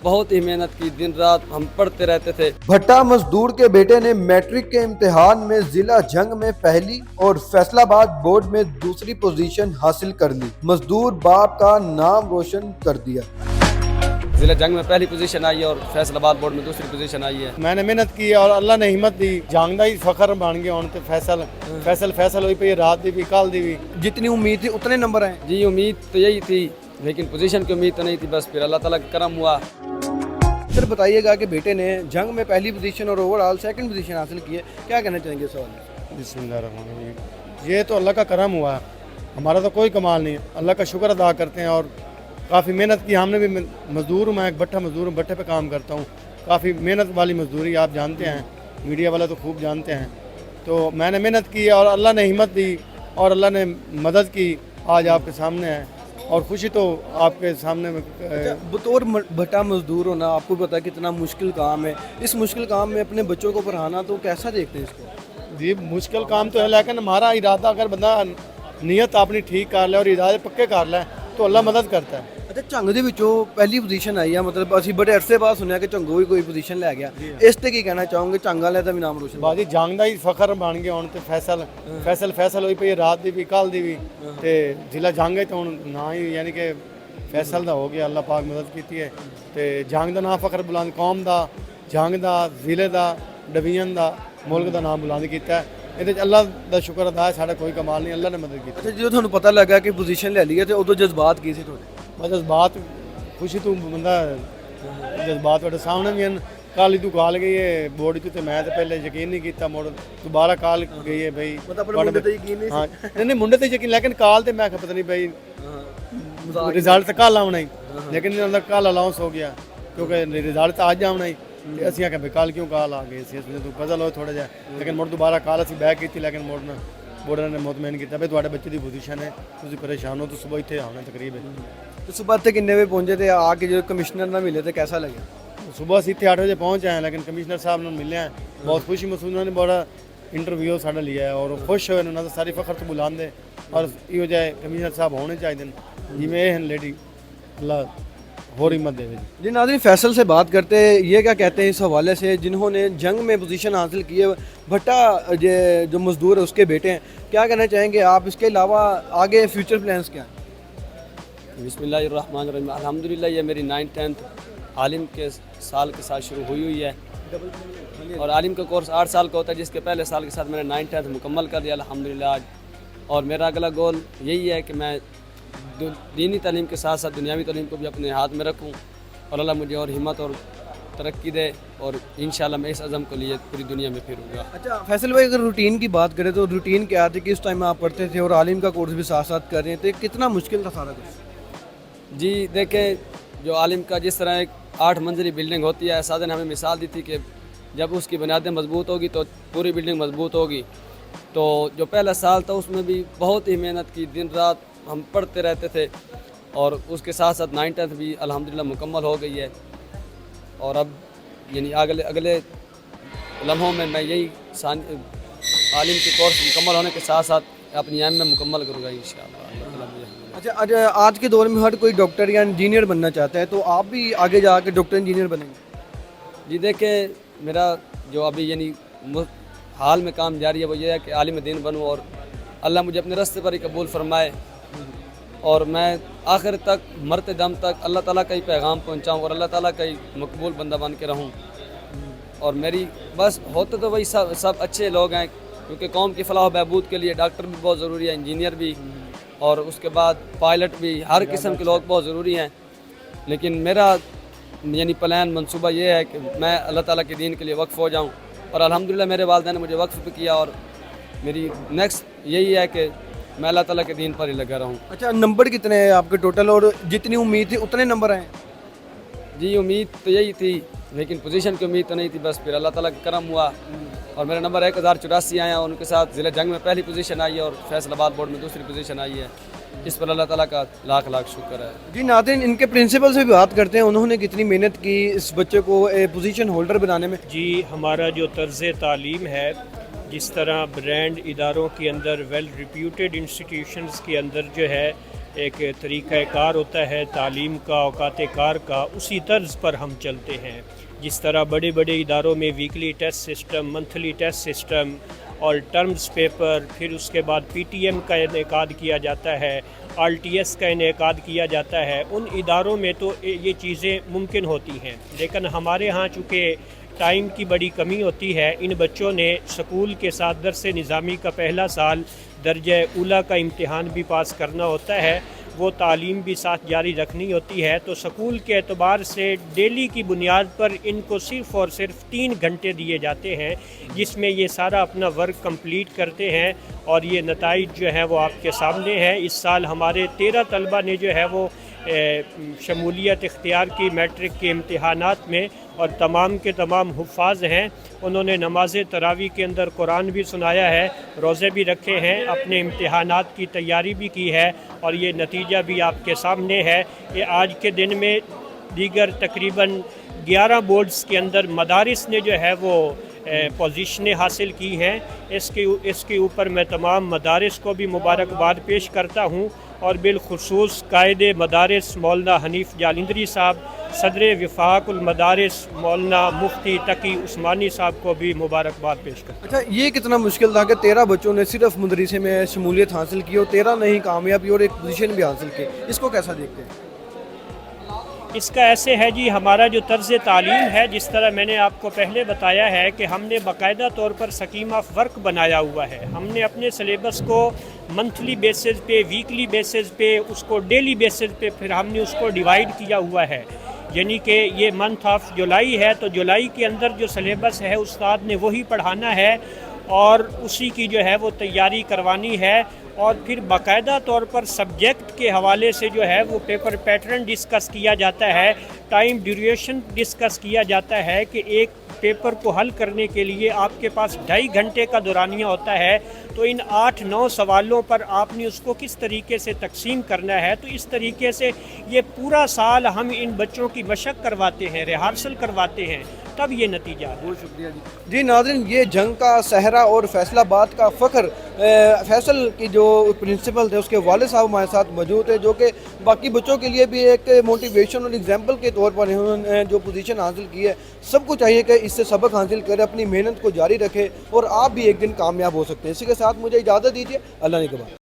بہت ہی محنت کی, دن رات ہم پڑھتے رہتے تھے. بھٹا مزدور کے بیٹے نے میٹرک کے امتحان میں ضلع جنگ میں پہلی اور فیصل آباد بورڈ میں دوسری پوزیشن حاصل کر لی. مزدور باپ کا نام روشن کر دیا. ضلع جنگ میں پہلی پوزیشن آئی ہے اور فیصل آباد بورڈ میں دوسری پوزیشن آئی ہے. میں نے محنت کی اور اللہ نے ہمت دی, جانگ دا ہی فخر بن گیا ہوں. فیصل ہوئی پہ رات دی بھی کال دی بھی. جتنی امید تھی اتنے نمبر آئے. جی امید تو یہی تھی, لیکن پوزیشن کی امید تو نہیں تھی, بس پھر اللہ تعالیٰ کا کرم ہوا. سر بتائیے گا کہ بیٹے نے جنگ میں پہلی پوزیشن اور اوور آل سیکنڈ پوزیشن حاصل کی ہے, کیا کہنا چاہیں گے اس حوالے سے؟ بسم اللہ الرحمن الرحیم. یہ تو اللہ کا کرم ہوا ہے, ہمارا تو کوئی کمال نہیں ہے. اللہ کا شکر ادا کرتے ہیں اور کافی محنت کی ہم نے بھی. مزدور ہوں, میں ایک بھٹا مزدور ہوں, بھٹے پہ کام کرتا ہوں. کافی محنت والی مزدوری آپ جانتے ہیں, میڈیا والا تو خوب جانتے ہیں. تو میں نے محنت کی اور اللہ نے ہمت دی اور اللہ نے مدد کی. آج آپ کے سامنے ہے اور خوشی تو آپ کے سامنے میں. بطور بھٹا مزدور ہونا آپ کو پتا کتنا مشکل کام ہے. اس مشکل کام میں اپنے بچوں کو پڑھانا تو کیسا دیکھتے ہیں اس کو؟ جی مشکل کام تو ہے, لیکن ہمارا ارادہ اگر بندہ نیت اپنی ٹھیک کر لے اور ارادے پکے کر لے تو اللہ مدد کرتا ہے. اچھا جنگ دے وچوں پہلی پوزیشن آئی ہے, مطلب اسی بڑے عرصے بعد سنیا کہ جنگوں بھی کوئی پوزیشن لے گیا. اس تے کی کہنا چاہوں گے, جنگ والے دا بھی نام روشن باجی جانگ دا ہی فخر بن گیا ہوں. تے فیصل ہوئی پہ رات دی بھی کال دی بھی. تے ضلع جنگ تو ہوں نا ہی یعنی کہ فیصل دا ہو گیا. اللہ پاک مدد کیتی ہے. تے جنگ دا نام فخر بلند, قوم دا, جنگ دا, ضلع دا, ڈویژن دا, ملک دا نام بلند کیتا ہے. یہ اللہ دا شکر ادا ہے, ساڈا کوئی کمال نہیں, اللہ نے مدد کی. اچھا جدوں تھانوں پتہ لگا کہ پوزیشن لے لی ہے تے ادوں جذبات کی سی تھوڑے؟ جذبات خوشی تو بندہ جذبات تھوڑے سامنے بھی ہیں. کل ہی تو کال گئی ہے بورڈ چ, تے میں تے پہلے یقین نہیں کیتا, مڑ دوبارہ کال گئی ہے بھائی. مطلب منڈے تے یقین نہیں سی؟ نہیں منڈے تے یقین, لیکن کال تے میں پتہ نہیں بھائی رزلٹ کل آنا ہی, لیکن اندر کل الاؤنس ہو گیا کیونکہ رزلٹ اج آنا ہی. اسی آ کہ کل کیوں کال آ گئی سی, تو پزل ہوئے تھوڑا جہا. لیکن مڑ دوبارہ کال اسی بیک کی, لیکن مڑنا بورڈر نے مطمئن کیا بھائی تھوڑے بچے کی پوزیشن ہے, تھی پریشان ہو تو صبح اتنے آنا تقریب ہے. تو صبح تے کنے بجے پہنچے تھے آ کے جو کمشنر نہ ملے تو کیسا لگا؟ صبح سے اتنے 8 بجے پہنچ آئے ہیں, لیکن کمشنر صاحب نے ملے ہیں, بہت خوشی محسوس. انہوں نے بڑا انٹرویو ساڈا لیا ہے اور خوش ہوئے. انہوں نے ساری فخر تو بلاندے اور یہ جائے کمشنر صاحب ہونے چاہیے جی میں یہ لیڈی, اللہ اور ہمت دے. جی ناظرین فیصل سے بات کرتے ہیں, یہ کیا کہتے ہیں اس حوالے سے جنہوں نے جنگ میں پوزیشن حاصل کی ہے. بھٹا جو مزدور ہے اس کے بیٹے ہیں, کیا کہنا چاہیں گے آپ؟ اس کے علاوہ آگے فیوچر پلانس کیا ہیں؟ بسم اللہ الرحمن الرحیم. الحمدللہ یہ میری 9th عالم کے سال کے ساتھ شروع ہوئی ہے, اور عالم کا کورس 8 سال کا ہوتا ہے, جس کے پہلے سال کے ساتھ میں نے 9th مکمل کر دیا الحمدللہ آج. اور میرا اگلا گول یہی ہے کہ میں دینی تعلیم کے ساتھ ساتھ دنیاوی تعلیم کو بھی اپنے ہاتھ میں رکھوں, اور اللہ مجھے اور ہمت اور ترقی دے, اور انشاءاللہ میں اس عزم کو لیے پوری دنیا میں پھروں گا. اچھا فیصل بھائی اگر روٹین کی بات کریں تو روٹین کیا تھی کہ اس ٹائم آپ پڑھتے تھے اور عالم کا کورس بھی ساتھ ساتھ کر رہے تھے, کتنا مشکل تھا سارا کچھ؟ جی دیکھیں, جو عالم کا جس طرح ایک 8 منزلی بلڈنگ ہوتی ہے, اساتذہ نے ہمیں مثال دی تھی کہ جب اس کی بنیادیں مضبوط ہوگی تو پوری بلڈنگ مضبوط ہوگی. تو جو پہلا سال تھا اس میں بھی بہت ہی محنت کی, دن رات ہم پڑھتے رہتے تھے, اور اس کے ساتھ ساتھ 9th بھی الحمدللہ مکمل ہو گئی ہے. اور اب یعنی اگلے لمحوں میں یہی عالم کے کورس مکمل ہونے کے ساتھ ساتھ اپنی ایم میں مکمل کروں گا انشاءاللہ. اچھا آج کے دور میں ہر کوئی ڈاکٹر یا انجینئر بننا چاہتا ہے, تو آپ بھی آگے جا کے ڈاکٹر انجینئر بنیں گے؟ جی دیکھیں, میرا جو ابھی یعنی حال میں کام جاری ہے وہ یہ ہے کہ عالم دین بنوں, اور اللہ مجھے اپنے راستے پر ہی قبول فرمائے, اور میں آخر تک مرتے دم تک اللہ تعالیٰ کا ہی پیغام پہنچاؤں اور اللہ تعالیٰ کا ہی مقبول بندہ بن کے رہوں. اور میری بس ہوتے تو وہی سب اچھے لوگ ہیں, کیونکہ قوم کی فلاح و بہبود کے لیے ڈاکٹر بھی بہت ضروری ہے, انجینئر بھی, اور اس کے بعد پائلٹ بھی, ہر قسم کے لوگ بہت ضروری ہیں. لیکن میرا یعنی پلان منصوبہ یہ ہے کہ میں اللہ تعالیٰ کے دین کے لیے وقف ہو جاؤں, اور الحمدللہ میرے والدین نے مجھے وقف بھی کیا, اور میری نیکسٹ یہی ہے کہ میں اللہ تعالیٰ کے دین پر ہی لگا رہوں. اچھا نمبر کتنے ہیں آپ کے ٹوٹل, اور جتنی امید تھی اتنے نمبر آئے؟ جی امید تو یہی تھی, لیکن پوزیشن کی امید تو نہیں تھی, بس پھر اللہ تعالیٰ کا کرم ہوا اور میرا نمبر 1084 آیا, اور ان کے ساتھ ضلع جنگ میں پہلی پوزیشن آئی ہے اور فیصل آباد بورڈ میں دوسری پوزیشن آئی ہے. اس پر اللہ تعالیٰ کا لاکھ لاکھ شکر ہے. جی ناظرین ان کے پرنسپل سے بھی بات کرتے ہیں, انہوں نے کتنی محنت کی اس بچے کو پوزیشن ہولڈر بنانے میں. جی ہمارا جو طرز تعلیم ہے, جس طرح برانڈ اداروں کے اندر ویل ریپیوٹیڈ انسٹیٹیوشنز کے اندر جو ہے ایک طریقہ کار ہوتا ہے تعلیم کا، اوقات کار کا، اسی طرز پر ہم چلتے ہیں. جس طرح بڑے بڑے اداروں میں weekly test system, monthly test system اور ٹرمز پیپر، پھر اس کے بعد پی ٹی ایم کا انعقاد کیا جاتا ہے، آر ٹی ایس کا انعقاد کیا جاتا ہے، ان اداروں میں تو یہ چیزیں ممکن ہوتی ہیں. لیکن ہمارے ہاں چونکہ ٹائم کی بڑی کمی ہوتی ہے، ان بچوں نے سکول کے ساتھ درس نظامی کا پہلا سال درجہ اولیٰ کا امتحان بھی پاس کرنا ہوتا ہے، وہ تعلیم بھی ساتھ جاری رکھنی ہوتی ہے. تو سکول کے اعتبار سے ڈیلی کی بنیاد پر ان کو صرف اور صرف 3 گھنٹے دیے جاتے ہیں، جس میں یہ سارا اپنا ورک کمپلیٹ کرتے ہیں، اور یہ نتائج جو ہیں وہ آپ کے سامنے ہیں. اس سال ہمارے 13 طلبہ نے جو ہے وہ شمولیت اختیار کی میٹرک کے امتحانات میں، اور تمام کے تمام حفاظ ہیں. انہوں نے نماز تراویح کے اندر قرآن بھی سنایا ہے، روزے بھی رکھے ہیں، اپنے امتحانات کی تیاری بھی کی ہے، اور یہ نتیجہ بھی آپ کے سامنے ہے. یہ آج کے دن میں دیگر تقریباً 11 بورڈز کے اندر مدارس نے جو ہے وہ پوزیشنیں حاصل کی ہیں. اس کے اوپر میں تمام مدارس کو بھی مبارکباد پیش کرتا ہوں، اور بالخصوص قائد مدارس مولانا حنیف جالندری صاحب، صدر وفاق المدارس مولانا مفتی تقی عثمانی صاحب کو بھی مبارکباد پیش کرتا ہوں. اچھا، یہ کتنا مشکل تھا کہ 13 بچوں نے صرف مدرسے میں شمولیت حاصل کی اور 13 نے ہی کامیابی اور ایک پوزیشن بھی حاصل کی، اس کو کیسا دیکھتے ہیں؟ اس کا ایسے ہے جی، ہمارا جو طرز تعلیم ہے، جس طرح میں نے آپ کو پہلے بتایا ہے کہ ہم نے باقاعدہ طور پر سکیم آف ورک بنایا ہوا ہے. ہم نے اپنے سلیبس کو منتھلی بیسز پہ، ویکلی بیسز پہ، اس کو ڈیلی بیسز پہ پھر ہم نے اس کو ڈیوائیڈ کیا ہوا ہے. یعنی کہ یہ منتھ آف جولائی ہے، تو جولائی کے اندر جو سلیبس ہے استاد نے وہی پڑھانا ہے، اور اسی کی جو ہے وہ تیاری کروانی ہے. اور پھر باقاعدہ طور پر سبجیکٹ کے حوالے سے جو ہے وہ پیپر پیٹرن ڈسکس کیا جاتا ہے، ٹائم ڈیوریشن ڈسکس کیا جاتا ہے کہ ایک پیپر کو حل کرنے کے لیے آپ کے پاس 2.5 گھنٹے کا دورانیہ ہوتا ہے، تو ان 8-9 سوالوں پر آپ نے اس کو کس طریقے سے تقسیم کرنا ہے. تو اس طریقے سے یہ پورا سال ہم ان بچوں کی مشق کرواتے ہیں، ریہرسل کرواتے ہیں، تب یہ نتیجہ. بہت شکریہ جی. ناظرین، یہ جنگ کا صحرا اور فیصل آباد کا فخر فیصل کی جو پرنسپل تھے اس کے والد صاحب ہمارے ساتھ موجود ہے، جو کہ باقی بچوں کے لیے بھی ایک موٹیویشن اور ایگزامپل کے طور پر انہوں نے جو پوزیشن حاصل کی ہے. سب کو چاہیے کہ اس سے سبق حاصل کرے، اپنی محنت کو جاری رکھے، اور آپ بھی ایک دن کامیاب ہو سکتے ہیں. اسی کے ساتھ مجھے اجازت دیجیے. اللہ نے کے بعد.